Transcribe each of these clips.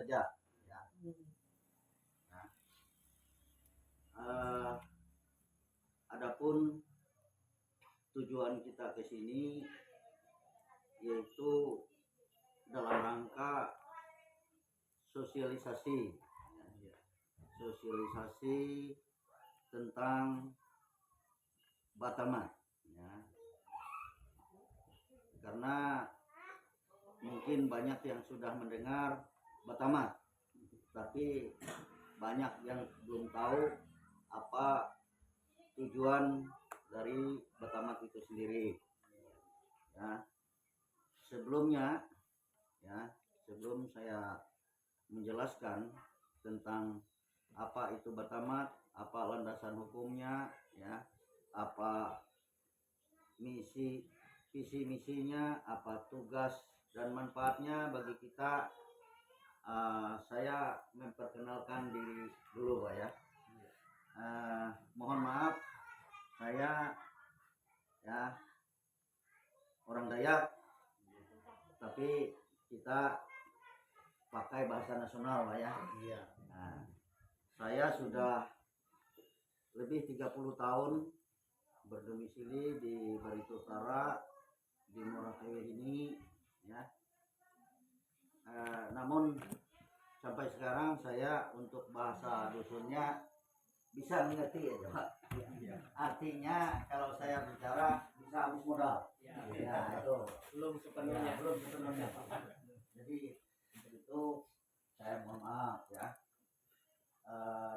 saja. Ya. Nah, adapun tujuan kita ke sini yaitu dalam rangka sosialisasi tentang Batamat, ya. Karena mungkin banyak yang sudah mendengar Batamat, tapi banyak yang belum tahu apa tujuan dari Batamat itu sendiri. Ya. Sebelumnya, ya, sebelum saya menjelaskan tentang apa itu Batamat, apa landasan hukumnya, ya, apa visi misinya, apa tugas dan manfaatnya bagi kita, saya memperkenalkan diri dulu, Pak, ya. Mohon maaf, saya, ya, orang Dayak, tapi kita pakai bahasa nasional, Pak, ya. Nah, saya sudah lebih 30 tahun berdomisili di Barito Utara, di Moratewe ini, ya. Namun sampai sekarang saya untuk bahasa dusunnya bisa mengerti, ya, Pak. Artinya kalau saya bicara bisa habis modal. Ya, itu Belum sepenuhnya. Pak. Jadi itu saya mohon maaf, ya.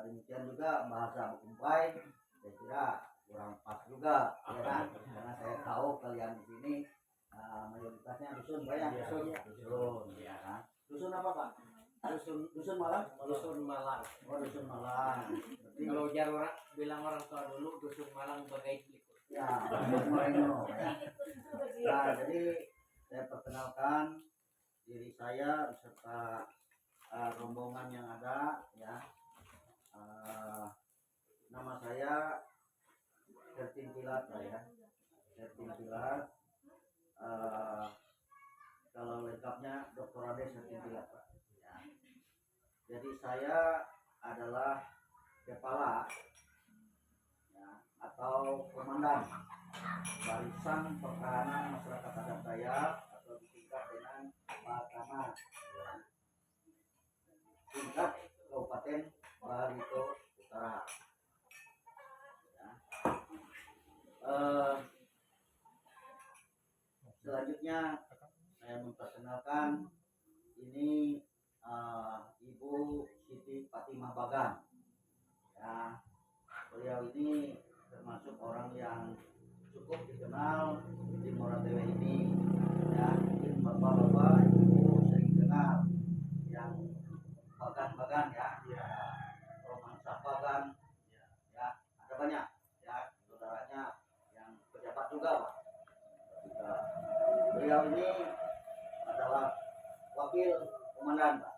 Demikian juga bahasa Bukumpai, saya kira kurang pas juga, ya kan? Karena saya tahu kalian di sini mayoritasnya dusun, Pak, ya. Dusun, ya kan? Dusun apa, Pak? Dusun Malang. Dusun Malang. Oh, dusun Malang. Berarti, Kalau jarang bilang orang tua dulu dusun Malang bagai ikut. ya, dusun Malang, ya. Nah, jadi saya perkenalkan diri saya beserta rombongan yang ada, ya. Nama saya Hertin Pilat, ya. Hertin Pilat. Kalau lengkapnya Dr. Ades Hertin Pilat, Pak. Ya. Jadi saya adalah kepala, ya, atau komandan Barisan Pertahanan Masyarakat Adat Dayak atau disingkat dengan Batamat, ya. Tingkat Kabupaten Barito Utara. Ya. Selanjutnya saya memperkenalkan ini Ibu Siti Fatimah Bagan. Ya, beliau ini termasuk orang yang cukup dikenal di Moratewe ini. Ya, mungkin bapak-bapak, ibu sering dengar yang Bagan-Bagan, ya. Romansa Bagan, ya, ada banyak, ya, saudaranya yang pejabat juga, Pak. Beliau ini adalah wakil komandan, Pak.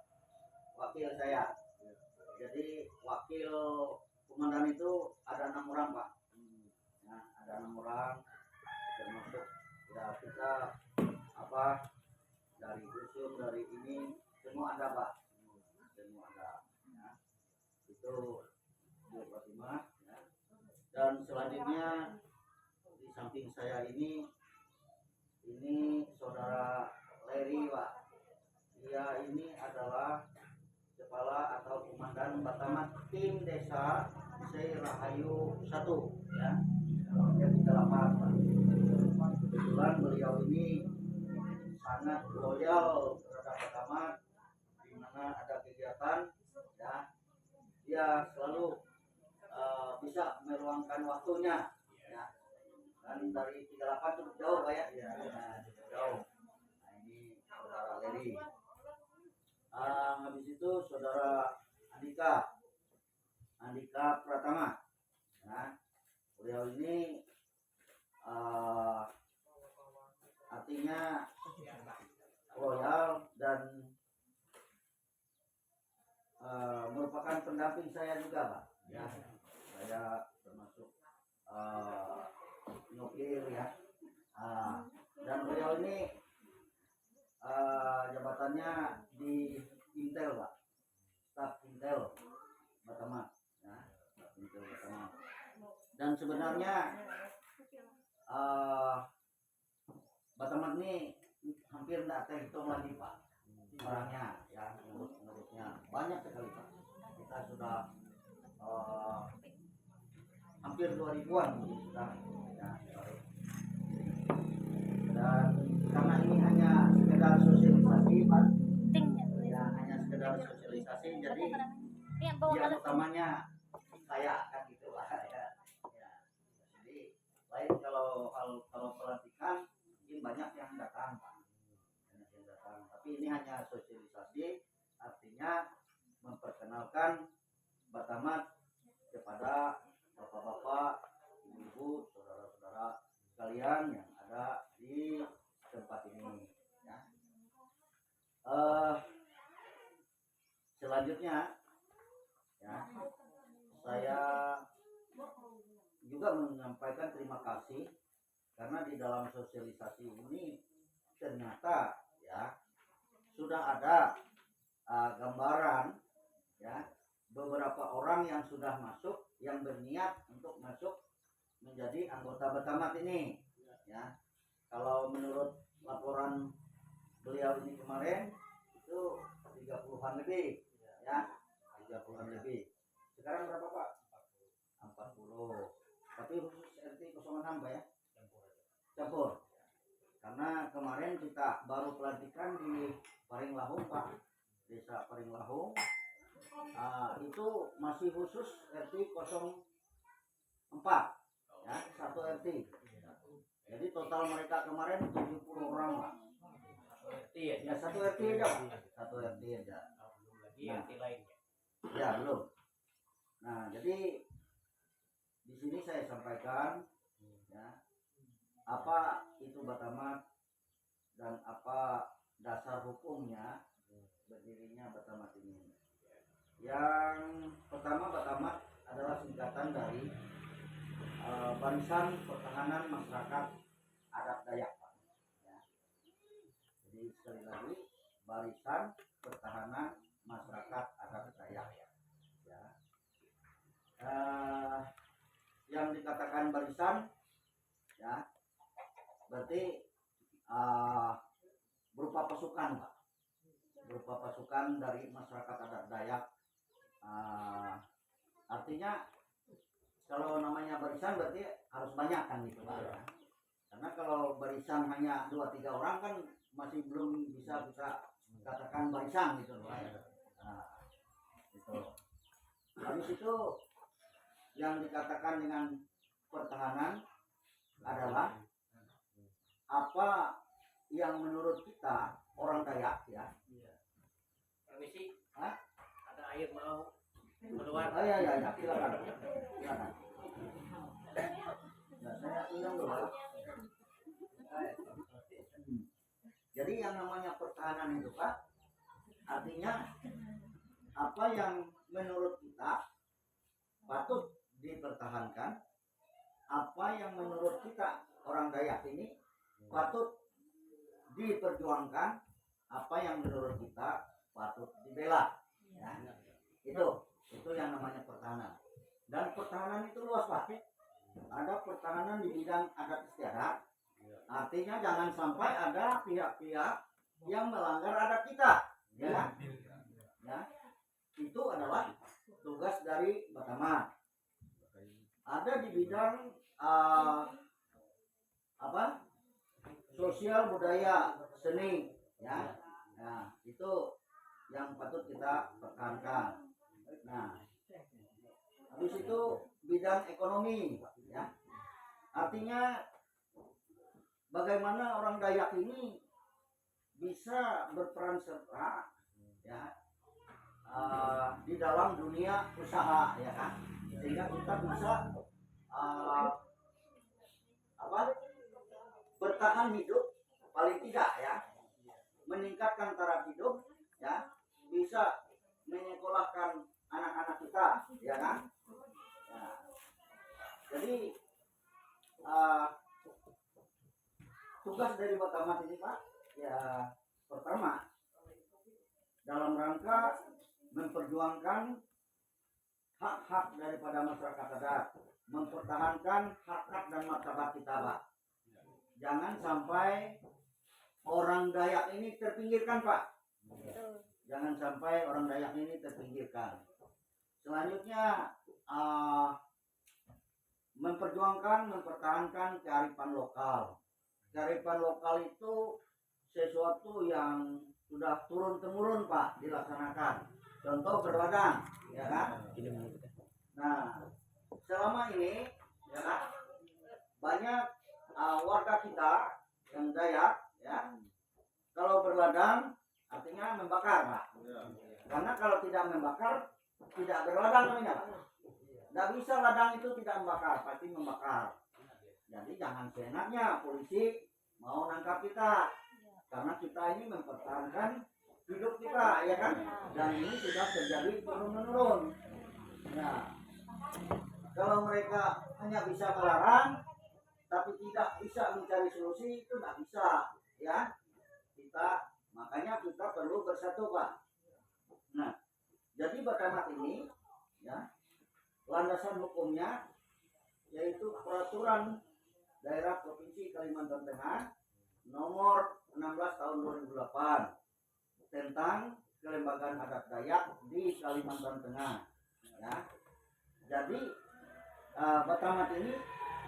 Wakil saya. Jadi wakil komandan itu ada 6 orang, Pak. Ya, ada 6 orang, termasuk, ya, kita dari dusun, dari ini semua ada, Pak. Semua ada, ya. Itu Bu Fatimah, ya. Dan selanjutnya di samping saya ini saudara Leri, Pak. Dia ini adalah kepala atau komandan Batamat tim desa Rahayu 1, ya. Yang di 8, Pak. Kebetulan beliau ini sangat loyal terhadap Batamat, di mana ada kegiatan, ya, dia selalu bisa meluangkan waktunya, ya. Dan dari 38 cukup jauh, Pak, ya. Nah, cukup jauh. Nah, ini saudara Leri. Habis itu saudara Andika Pratama, ya. Beliau ini artinya loyal dan merupakan pendamping saya juga, Pak. Ya, saya termasuk nyopir, ya. Dan beliau ini jabatannya di Intel, Pak. sebenarnya eh Batamat ini hampir tidak terhitung lagi Pak orangnya ya, menurutnya banyak sekali Pak. Kita sudah hampir 2000-an mungkin sudah ya, dan karena ini hanya sekedar sosialisasi Pak ya, hanya sekedar sosialisasi, jadi yang utamanya saya kan gitu Pak ya. Ya. Jadi lain kalau pelantikan mungkin banyak yang datang Pak, banyak yang datang, tapi ini hanya sosialisasi, artinya memperkenalkan Batamat kepada bapak-bapak, ibu-ibu, saudara-saudara sekalian yang ada di tempat ini ya. Selanjutnya ya, saya juga menyampaikan terima kasih karena di dalam sosialisasi ini ternyata ya sudah ada gambaran ya beberapa orang yang sudah masuk, yang berniat untuk masuk menjadi anggota Batamat ini ya. Kalau menurut laporan beliau ini kemarin itu 30-an lebih ya, 30-an lebih. Sekarang berapa Pak? 40. Tapi khusus RT 06 Pak ya? Campur. Karena kemarin kita baru pelantikan di Paringlahung Pak, desa Paringlahung. Itu masih khusus RT 04 ya, 1 RT. Jadi total mereka kemarin 70 orang Pak. Ya, 1 RT aja Pak. 1 RT aja. Belum lagi RT lainnya. Ya belum. Nah jadi di sini saya sampaikan ya apa itu Batamat dan apa dasar hukumnya berdirinya Batamat ini. Yang pertama, Batamat adalah singkatan dari Barisan Pertahanan Masyarakat Adat Dayak Pak. Ya. Jadi sekali lagi Barisan Pertahanan Masyarakat Adat Dayak ya. Yang dikatakan barisan ya berarti berupa pasukan Pak, berupa pasukan dari masyarakat adat Dayak. Artinya kalau namanya barisan berarti harus banyak kan gitu Pak ya. Karena kalau barisan hanya 2-3 orang kan masih belum bisa kita katakan barisan gitu Pak ya. Gitu. Habis itu yang dikatakan dengan pertahanan adalah apa yang menurut kita orang Dayak ya. Permisi. Hah? Ada air mau keluar. Oh ya silakan. Silakan. Nah, saya minum dulu. Jadi yang namanya pertahanan itu Pak, artinya apa yang menurut kita patut dipertahankan, apa yang menurut kita orang Dayak ini patut diperjuangkan, apa yang menurut kita patut dibela ya. Itu yang namanya pertahanan. Dan pertahanan itu luas Pak. Ada pertahanan di bidang adat istiadat, artinya jangan sampai ada pihak-pihak yang melanggar adat kita ya. Itu adalah tugas dari Batamat. Ada di bidang sosial budaya seni ya. Nah itu yang patut kita pertahankan. Nah habis itu bidang ekonomi ya, artinya bagaimana orang Dayak ini bisa berperan serta ya di dalam dunia usaha ya kan, sehingga kita bisa bertahan hidup paling tidak ya, meningkatkan taraf hidup ya, bisa menyekolahkan anak-anak kita ya kan. Ya. Jadi tugas dari Batamat ini Pak ya, pertama dalam rangka memperjuangkan hak-hak daripada masyarakat adat, mempertahankan hak-hak dan martabat kita, Pak. Jangan sampai orang Dayak ini terpinggirkan, Pak. Jangan sampai orang Dayak ini terpinggirkan. Selanjutnya mempertahankan kearifan lokal. Kearifan lokal itu sesuatu yang sudah turun-temurun, Pak, dilaksanakan. Contoh berladang, ya kan? Nah, selama ini, ya kan, banyak warga kita yang Dayak, ya, kalau berladang artinya membakar, Pak. Karena kalau tidak membakar, tidak berladang namanya, Pak. Tidak bisa ladang itu tidak membakar, pasti membakar. Jadi jangan seenaknya polisi mau nangkap kita, karena kita ini mempertahankan hidup kita, ya kan? Dan ini sudah terjadi turun-menurun. Nah, kalau mereka hanya bisa melarang, tapi tidak bisa mencari solusi, itu tidak bisa, ya. Makanya kita perlu bersatu, Pak. Nah, jadi Batamat ini, ya, landasan hukumnya yaitu Peraturan Daerah Provinsi Kalimantan Tengah nomor 16 tahun 2008 tentang kelembagaan adat Dayak di Kalimantan Tengah. Ya. Jadi Batamat ini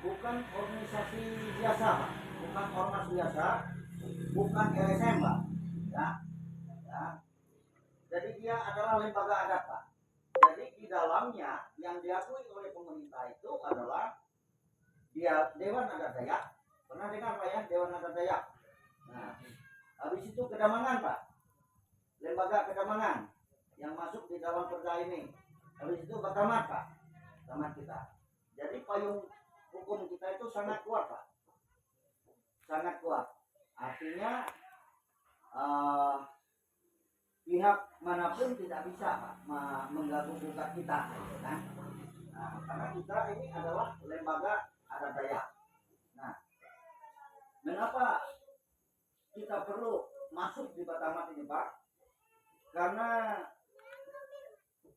bukan organisasi biasa, Pak. Bukan ormas biasa, bukan LSM, Pak. Ya. Ya. Jadi dia adalah lembaga adat, Pak. Jadi di dalamnya yang diakui oleh pemerintah itu adalah dia Dewan Adat Dayak. Pernah dengar, Pak, ya, Dewan Adat Dayak? Nah, habis itu Kedamangan, Pak. Lembaga Kedamangan yang masuk di dalam perda ini. Habis itu Batamat, Pak. Batamat kita. Jadi payung hukum kita itu sangat kuat, Pak. Sangat kuat. Artinya pihak manapun tidak bisa, Pak, mengganggu gugat kita, kan? Nah, karena kita ini adalah lembaga adat Dayak. Nah, mengapa kita perlu masuk di Batamat ini, Pak? Karena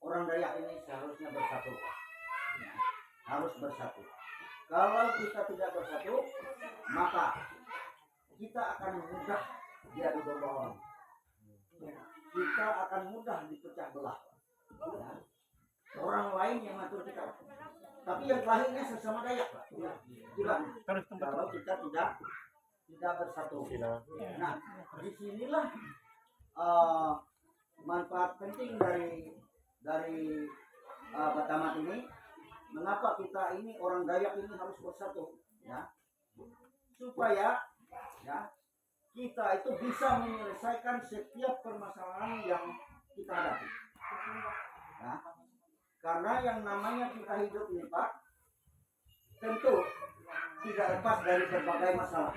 orang Dayak ini seharusnya bersatu, Pak. Ya, harus bersatu. Kalau kita tidak bersatu, maka kita akan mudah diadu domba. Kita akan mudah dipecah belah. Ya. Orang lain yang ngatur kita, tapi yang lahirnya sesama Dayak, Pak. Gimana? Kalau kita tidak bersatu. Nah, disinilah manfaat penting dari Batamat ini. Mengapa kita ini orang Dayak ini harus bersatu? Ya, supaya, ya, kita itu bisa menyelesaikan setiap permasalahan yang kita hadapi. Ya. Karena yang namanya kita hidup ini, Pak, tentu tidak lepas dari berbagai masalah.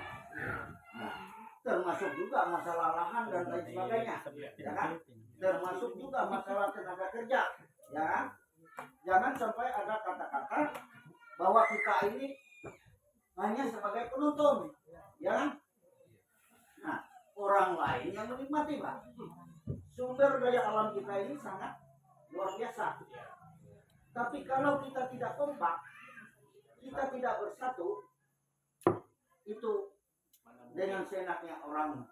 Nah, termasuk juga masalah lahan dan lain sebagainya, ya kan? Termasuk juga masalah tenaga kerja, ya kan? Jangan sampai ada kata-kata bahwa kita ini hanya sebagai penuntun, ya kan? Nah, orang lain yang menikmati, Pak. Sumber daya alam kita ini sangat luar biasa. Tapi kalau kita tidak kompak, kita tidak bersatu, itu dengan seenaknya orang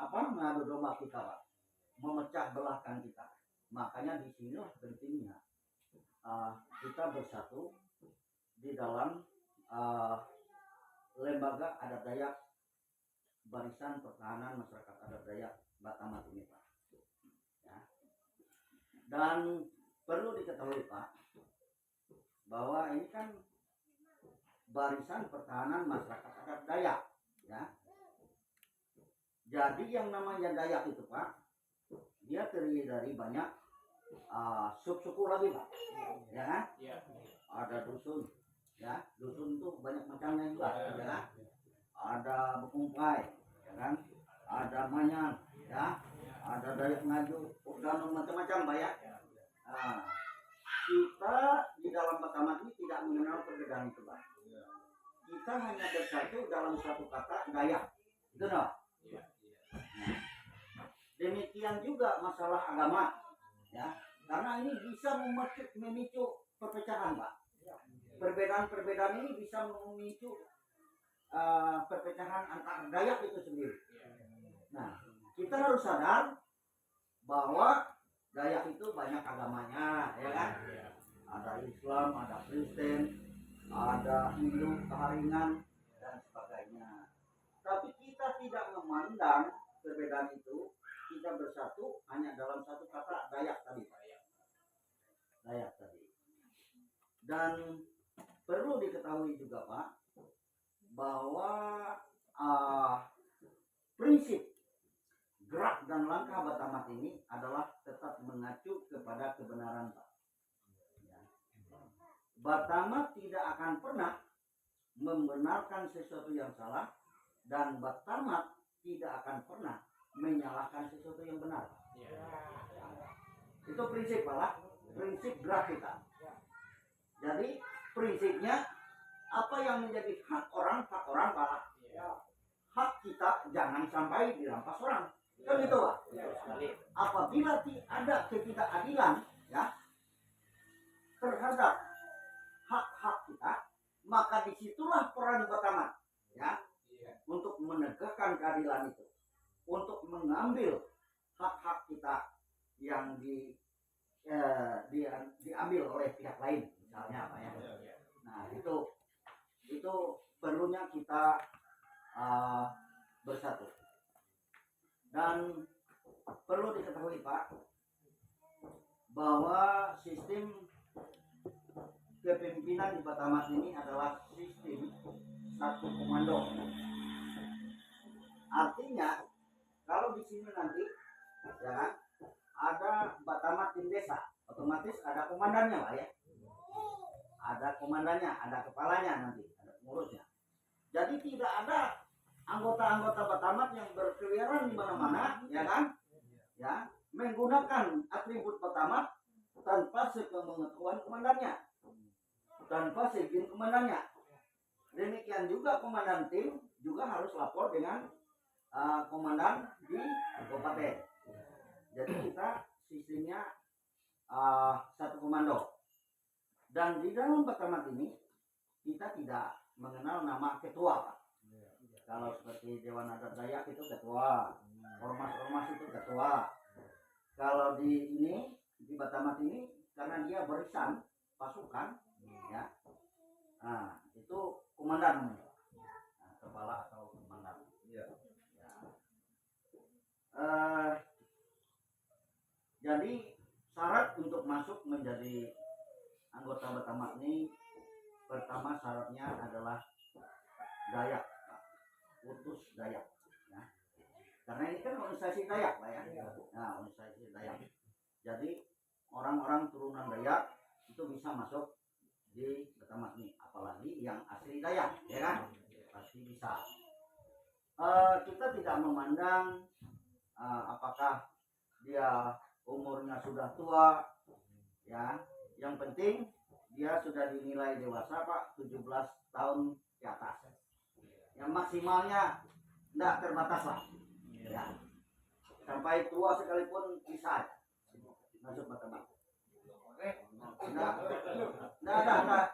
mengadu domba kita, Pak, memecah belahkan kita. Makanya di sini pentingnya kita bersatu di dalam lembaga adat Dayak Barisan Pertahanan Masyarakat Adat Dayak Batamat ini, Pak. Ya. Dan perlu diketahui, Pak, bahwa ini kan Barisan Pertahanan Masyarakat Adat Dayak, ya. Jadi yang namanya Dayak itu, Pak, dia terdiri dari banyak sub-suku lagi, Pak, ya kan? Ada dusun, ya, dusun itu banyak macamnya juga, ya kan? Ada Bekungpai, ya kan? Ada Manyang, ya, ada Dayak Ngaju, dan macam-macam, Pak, ya. Nah, kita di dalam Batamat ini tidak mengenal perbedaan itu, Pak. Kita hanya bersatu dalam satu kata Dayak, itu, no? Nah, demikian juga masalah agama, ya. karena ini bisa memicu perpecahan, Pak. Perbedaan-perbedaan ini bisa memicu perpecahan antar Dayak itu sendiri. Nah, kita harus sadar bahwa Dayak itu banyak agamanya, ya kan? Ada Islam, ada Kristen, ada Hindu, Keharingan, dan sebagainya. Tapi kita tidak memandang perbedaan itu, kita bersatu hanya dalam satu kata Dayak tadi. Dayak tadi. Dan perlu diketahui juga, Pak, bahwa prinsip gerak dan langkah Batamat ini adalah tetap mengacu kepada kebenaran, Pak. Ya. Batamat tidak akan pernah membenarkan sesuatu yang salah, dan Batamat tidak akan pernah menyalahkan sesuatu yang benar. Itu prinsip, Pak. Prinsip gerak kita. Jadi prinsipnya apa yang menjadi hak orang Pak. Hak kita jangan sampai dirampas orang. Kan gitu, Pak. Apabila ada ketidakadilan, ya, terhadap hak-hak kita, maka disitulah peran Batamat, ya, untuk menegakkan keadilan itu, untuk mengambil hak-hak kita yang diambil oleh pihak lain, misalnya, Pak, ya. Nah, itu perlunya kita bersatu. Dan perlu diketahui, Pak, bahwa sistem kepemimpinan di Batamat ini adalah sistem satu komando. Artinya kalau di sini nanti, ya kan, ada Batamat tim desa, otomatis ada komandannya, Pak, ya. Ada komandannya, ada kepalanya nanti, ada pengurusnya. Jadi tidak ada anggota-anggota Batamat yang berkeliaran di mana-mana, ya kan? Ya, menggunakan atribut Batamat tanpa sepengetahuan komandannya, tanpa seizin komandannya. Demikian juga komandan tim juga harus lapor dengan komandan di kabupaten. Jadi kita sistemnya satu komando. Dan di dalam Batamat ini kita tidak mengenal nama ketua, Pak. Kalau seperti Dewan Adat Dayak itu ketua, ormas-ormas itu ketua. Kalau di Batamat ini, karena dia barisan pasukan, ya, nah itu komandan, nah, kepala atau komandan. Ya. Jadi syarat untuk masuk menjadi anggota Batamat ini, pertama syaratnya adalah Dayak, utus Dayak, ya. Karena ini kan organisasi Dayak, Pak, ya. Nah, organisasi Dayak. Jadi orang-orang turunan Dayak itu bisa masuk di Batamat ini, apalagi yang asli Dayak, ya kan? Pasti bisa. Kita tidak memandang apakah dia umurnya sudah tua, ya. Yang penting dia sudah dinilai dewasa, Pak, 17 tahun ke atas. Yang maksimalnya tidak terbatas lah, ya. Sampai tua sekalipun bisa masuk Batamat. Nggak ada Pak,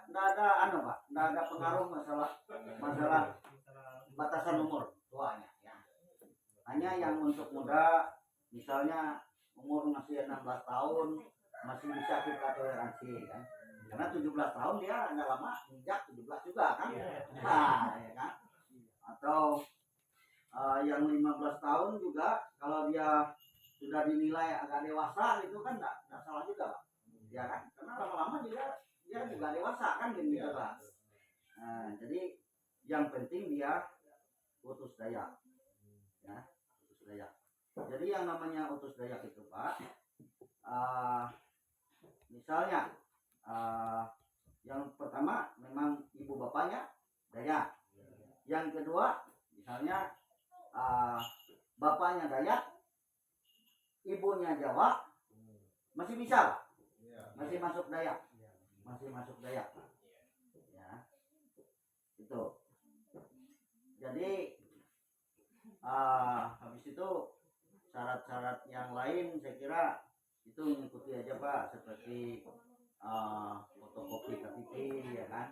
nggak ada pengaruh masalah batasan umur tuanya, ya. Hanya yang untuk muda, misalnya umur masih 16 tahun masih bisa kita toleransi, kan. Karena 17 tahun dia nggak lama injak 17 juga, kan. Nah, ya kan. Atau yang 15 tahun juga kalau dia sudah dinilai agak dewasa itu kan nggak salah juga, Pak. Ya kan, karena lama-lama dia juga dewasa, kan, gitu, Pak. Nah, jadi yang penting dia utus Dayak, ya, utus Dayak. Jadi yang namanya utus Dayak itu, Pak, misalnya yang pertama memang ibu bapaknya Dayak, yang kedua misalnya bapaknya Dayak, ibunya Jawa, masih bisa, Pak. Masih masuk Dayak, ya, itu. Jadi habis itu syarat-syarat yang lain saya kira itu mengikuti aja Pak, seperti fotokopi KTP ya kan,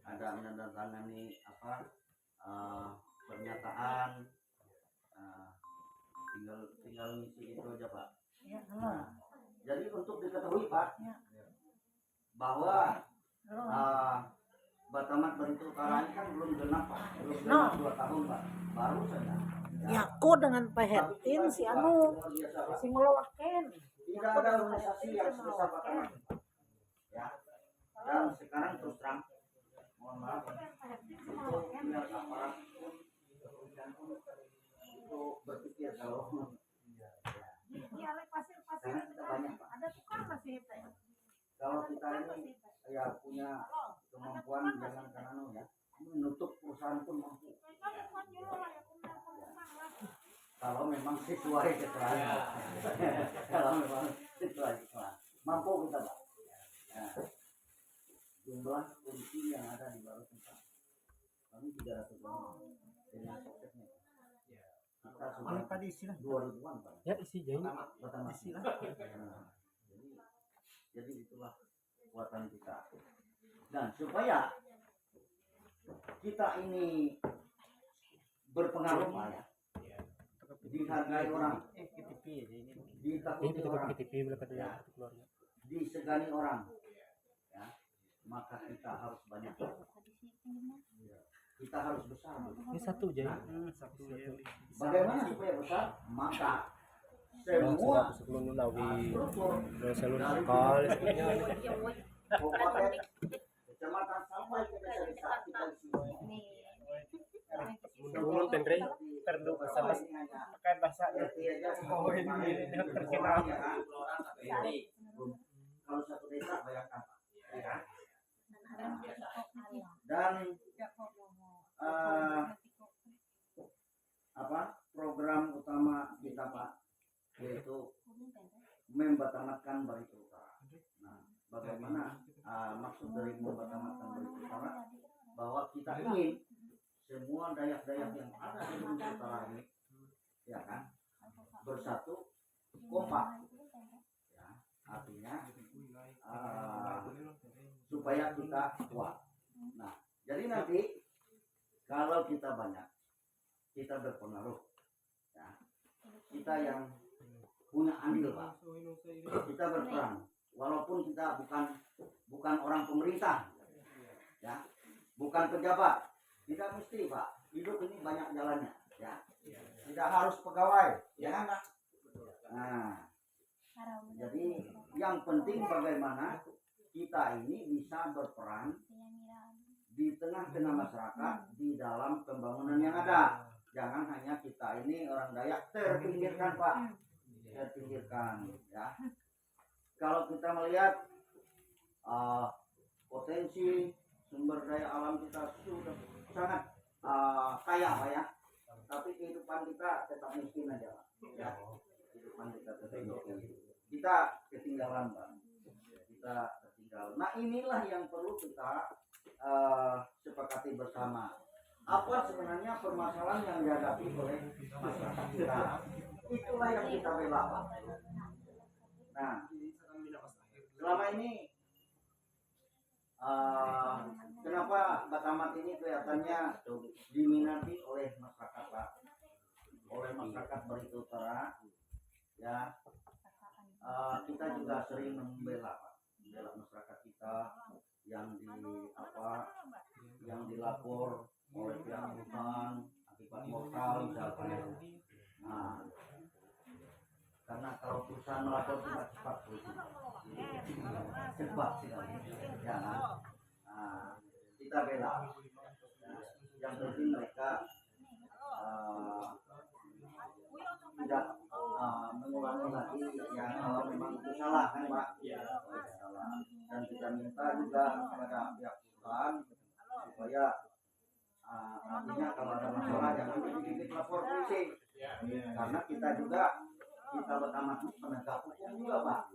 ada menandatangani pernyataan, tinggal ngisi itu aja Pak. Nah, jadi untuk diketahui Pak bahwa Batamat Barito Utara ini kan belum genap Pak, belum genap 2 tahun Pak, baru saja. Ya aku dengan Pak Hertin si anu si ngeluakin. Tidak ada organisasi yang sebesar Batamat ya. Dan sekarang terus terang, mohon maaf, itu pihak aparat pun kepolisian pun itu berpikir kalau karena kita banyak Pak. Kalau kita ini ya punya kemampuan, jangan karena ya menutup perusahaan pun mampu. Kalau memang sesuai keterangan, kalau memang sesuai keterangan, mampu kita Pak. Nah, jumlah polisi yang ada di baru tempat kami 300 orang dengan suksesnya. Kita sudah 2 ribuan Pak. Ya isi jadi Pertama. Jadi itulah kekuatan kita. Dan supaya kita ini berpengaruh Pak ya, dihargai orang, ditakuti orang, disegani orang, ya, maka kita harus banyak, kita harus besar. ini satu jadi Bagaimana supaya besar? Maka semua sebelum nawi struktur seluruh sekali kabupaten, kecamatan sampai ke desa-desa kita di sini. sebelum tengre perlu bersama pakai bahasa Oh ini terkenal ya kan? Kalau satu desa bayangkan Pak, ya kan? Dan program utama kita Pak yaitu membatamatkan Barito Utara. Nah, bagaimana maksud dari membatamatkan Barito Utara? Bahwa kita ingin semua dayak-dayak yang ada di Barito Utara ini, ya kan, bersatu, kompak, ya, artinya supaya kita kuat. Nah, jadi nanti kalau kita banyak, kita berpengaruh, ya, kita yang punya andil Pak, kita berperan, walaupun kita bukan orang pemerintah, ya, bukan pejabat, tidak mesti Pak, hidup ini banyak jalannya, ya, tidak harus pegawai, ya kan Pak. Nah, jadi yang penting bagaimana kita ini bisa berperan di tengah-tengah masyarakat di dalam pembangunan yang ada. Jangan hanya kita ini orang Dayak terpinggirkan Pak, terpinggirkan ya. Kalau kita melihat potensi sumber daya alam kita sudah sangat kaya Pak ya, tapi kehidupan kita tetap miskin aja Pak ya. Kehidupan kita tetap miskin, kita ketinggalan Pak, kita ketinggalan. Nah inilah yang perlu kita sepakati bersama. Apa sebenarnya permasalahan yang dihadapi oleh masyarakat kita? Itulah yang kita bela Pak. Nah, selama ini kenapa Batamat ini kelihatannya diminati oleh masyarakat Pak, oleh masyarakat Barito Utara, ya. Kita juga sering membela Pak, membela masyarakat kita yang yang dilapor oleh pihak hutan akibat mortal misalnya. Nah, karena kalau perusahaan melapor cepat sekali, ya kan? Nah, kita bela. Nah, yang penting mereka tidak mengulangi lagi yang kalau memang itu salah kan Pak? Salah. Dan kita minta juga kepada pihak hutan supaya artinya kalau ada masalah jangan dikit-dikit lapor polisi, karena kita Batamat penegak hukum juga Pak,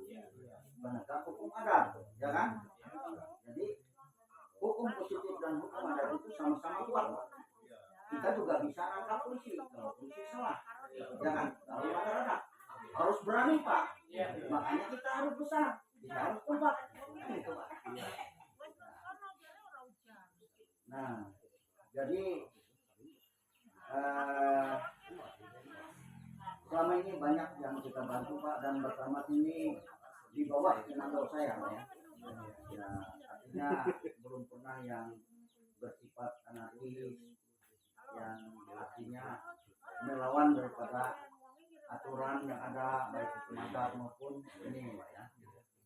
penegak hukum adat, ya kan? Jadi hukum positif dan hukum adat itu sama-sama kuat Pak. Kita juga bisa nangkap polisi kalau polisi salah, jangan kalau melanggar adat harus berani Pak, Makanya kita harus besar, kita harus kompak. Kan itu, Pak. Nah, jadi selama ini banyak yang kita bantu, Pak, dan bersama ini di bawah tenaga saya, Pak, ya. Ya, artinya belum pernah yang bersifat anarkis, yang artinya melawan daripada aturan yang ada baik itu masyarakat maupun ini, Pak, ya.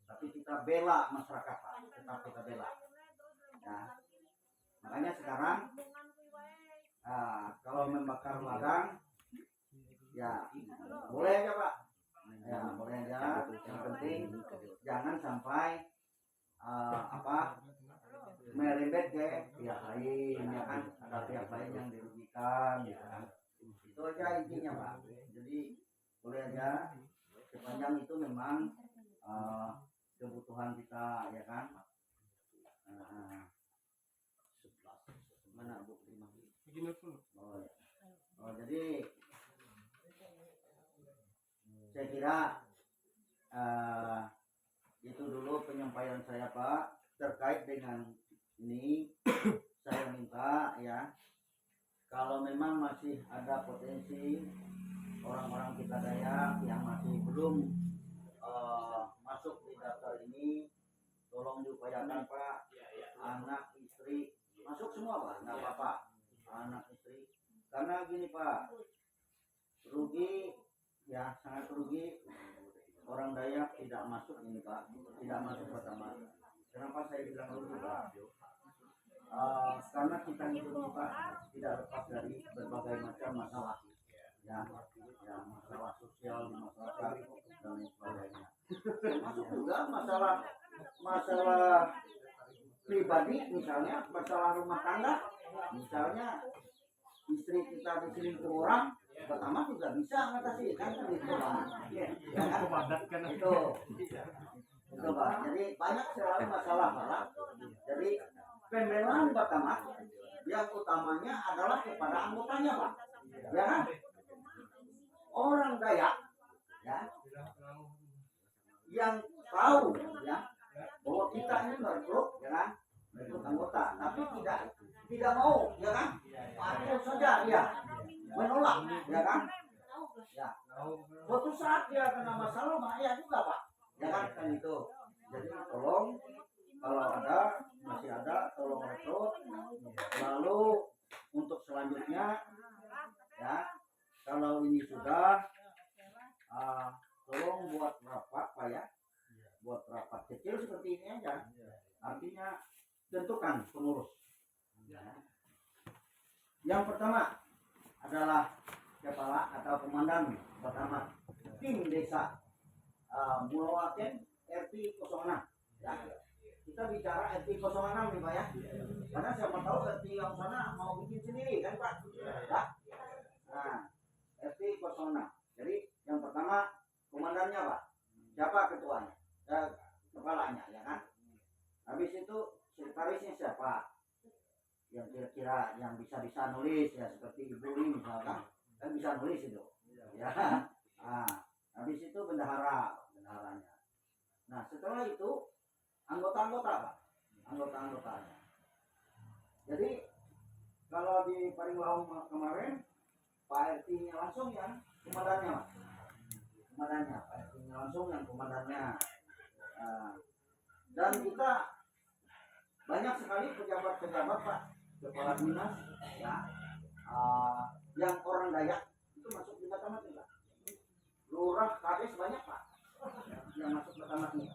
Tapi kita bela masyarakat, Pak, tetap kita bela. Ya. Makanya sekarang kalau membakar ladang ya boleh aja, Pak, ya boleh aja. Yang penting jangan sampai merembet ke pihak lain, ya kan, ada pihak lain yang dirugikan, ya kan. Itu aja intinya, Pak. Jadi boleh aja sepanjang itu memang kebutuhan kita, ya kan. Mana Bu? Jadi saya kira itu dulu penyampaian saya, Pak, terkait dengan ini. Saya minta ya, kalau memang masih ada potensi orang-orang kita Dayak yang masih belum masuk di daftar ini, tolong diupayakan, Pak. Anak istri masuk semua, Pak, nggak apa-apa. Anak istri, karena gini, Pak, rugi ya, sangat rugi orang Dayak tidak masuk ini, Pak, tidak masuk pertama. Kenapa saya bilang rugi, Pak? Karena kita hidup ini, Pak, tidak lepas dari berbagai macam masalah, ya masalah sosial di masyarakat dan lain sebagainya. Termasuk juga masalah pribadi, misalnya masalah rumah tangga, misalnya istri kita diselingkuh orang, pertama juga bisa ngatasi, kan itu, Pak. Itu, Pak. Jadi banyak selalu masalah, Pak. Jadi pembelaan pertama yang utamanya adalah kepada anggotanya, Pak. Ya kan? Orang Dayak ya yang tahu ya bahwa kita ini merekrut, ya kan, merekrut anggota, tapi tidak mau, ya kan, akhir saja dia menolak, ya kan, ya suatu saat dia kena masalah, ya juga, Pak, ya kan itu. Jadi tolong kalau masih ada tolong rekrut. Lalu untuk selanjutnya ya, kalau ini sudah tolong buat rapat, Pak, ya, buat rapat kecil seperti ini aja. Artinya tentukan pengurus. Yang pertama adalah kepala atau komandan pertama tim desa Mulawaken RT 06. Ya. Kita bicara RT 06 nih, Pak, ya. Karena siapa tahu RT yang sana mau bikin sendiri, kan, Pak? Ya. Nah, RT 06. Jadi yang pertama komandannya, Pak. Siapa ketuanya? Kepalanya, ya kan? Habis itu sekretarisnya siapa? Yang kira-kira yang bisa nulis, ya, seperti Ibu ini misalkan, kan bisa nulis itu. Ya. Nah, habis itu bendaharanya. Nah, setelah itu anggota-anggota, Pak. Anggota-anggotanya. Jadi kalau di Paringlaung kemarin Pak RT-nya langsung yang komandannya, Pak. Komandannya, Pak RT-nya langsung yang komandannya. Dan kita banyak sekali pejabat-pejabat, Pak, kepala dinas, ya, yang orang Dayak itu masuk di Batamati, Pak. Lurah, kades banyak, Pak, yang masuk Batamati.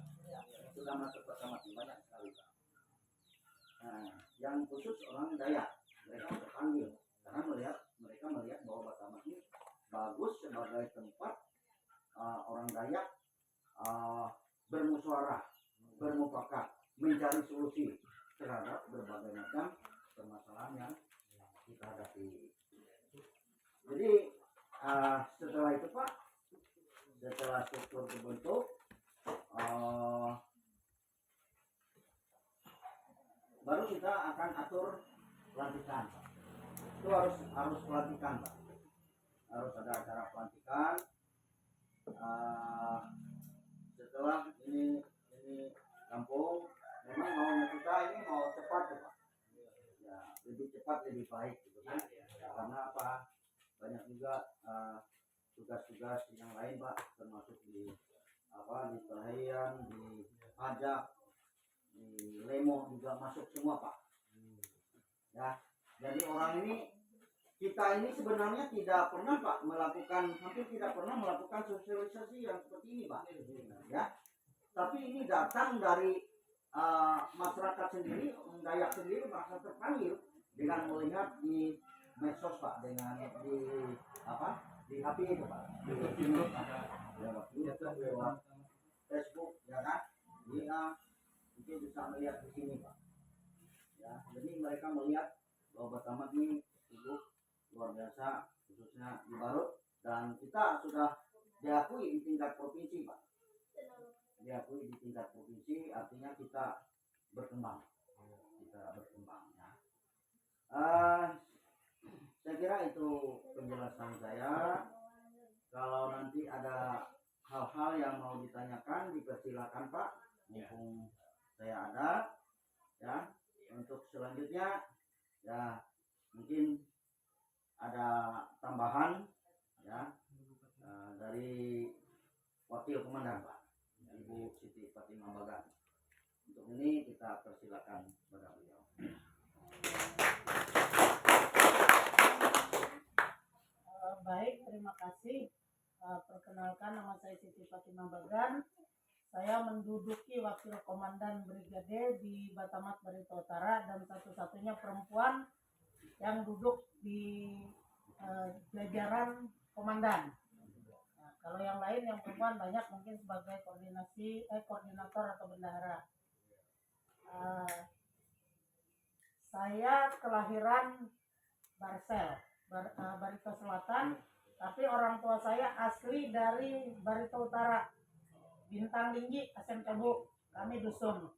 Sudah masuk Batamati banyak sekali, Pak. Nah, yang khusus orang Dayak, mereka terpanggil karena mereka melihat bahwa Batamati bagus sebagai tempat orang Dayak bermusyawarah, bermufakat, mencari solusi terhadap berbagai macam permasalahan yang kita hadapi. Jadi setelah itu, Pak, setelah struktur terbentuk, baru kita akan atur pelantikan, Pak. Itu harus pelantikan, Pak. Harus ada acara pelantikan. setelah ini kampung, memang maunya kita ini mau cepat ya Pak. Ya, lebih cepat lebih baik gitu kan. Karena apa? Banyak juga tugas-tugas yang lain Pak, termasuk di Telayan, di pajak, di Lemo juga masuk semua Pak. Ya, jadi orang ini kita ini sebenarnya tidak pernah Pak hampir tidak pernah melakukan sosialisasi yang seperti ini Pak. Ya, tapi ini datang dari masyarakat sendiri, Dayak sendiri merasa terpanggil dengan melihat di medsos Pak, dengan di HP itu Pak, lewat YouTube, lewat Facebook, ya kan, mungkin bisa melihat di sini Pak. Ya, jadi mereka melihat bahwa Batamat ini sungguh luar biasa, khususnya di Barut, dan kita sudah diakui di tingkat provinsi Pak. Diakui di tingkat provinsi, artinya kita berkembang ya. Saya kira itu penjelasan saya. Kalau nanti ada hal-hal yang mau ditanyakan, dipersilakan Pak, mumpung saya ada. Ya, untuk selanjutnya ya mungkin ada tambahan ya dari wakil komandan Pak, Ibu Siti Fatimah Bagan. Untuk ini kita persilakan kepada beliau. Baik, terima kasih. Perkenalkan, nama saya Siti Fatimah Bagan. Saya menduduki wakil komandan brigade di Batamat Barito Utara dan satu-satunya perempuan yang duduk di jajaran komandan. Nah, kalau yang lain yang perempuan banyak mungkin sebagai koordinator atau bendahara. Saya kelahiran Barsel, Barito Selatan, tapi orang tua saya asli dari Barito Utara, Bintang Tinggi, SMK Bu. Kami dusun,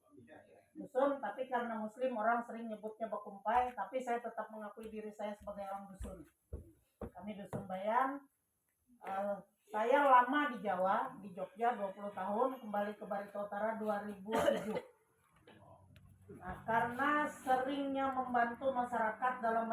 tapi karena muslim orang sering nyebutnya Bakumpai, tapi saya tetap mengakui diri saya sebagai orang dusun. Kami dusun Bayan. Saya lama di Jawa, di Jogja 20 tahun, kembali ke Barito Utara 2007. Nah, karena seringnya membantu masyarakat dalam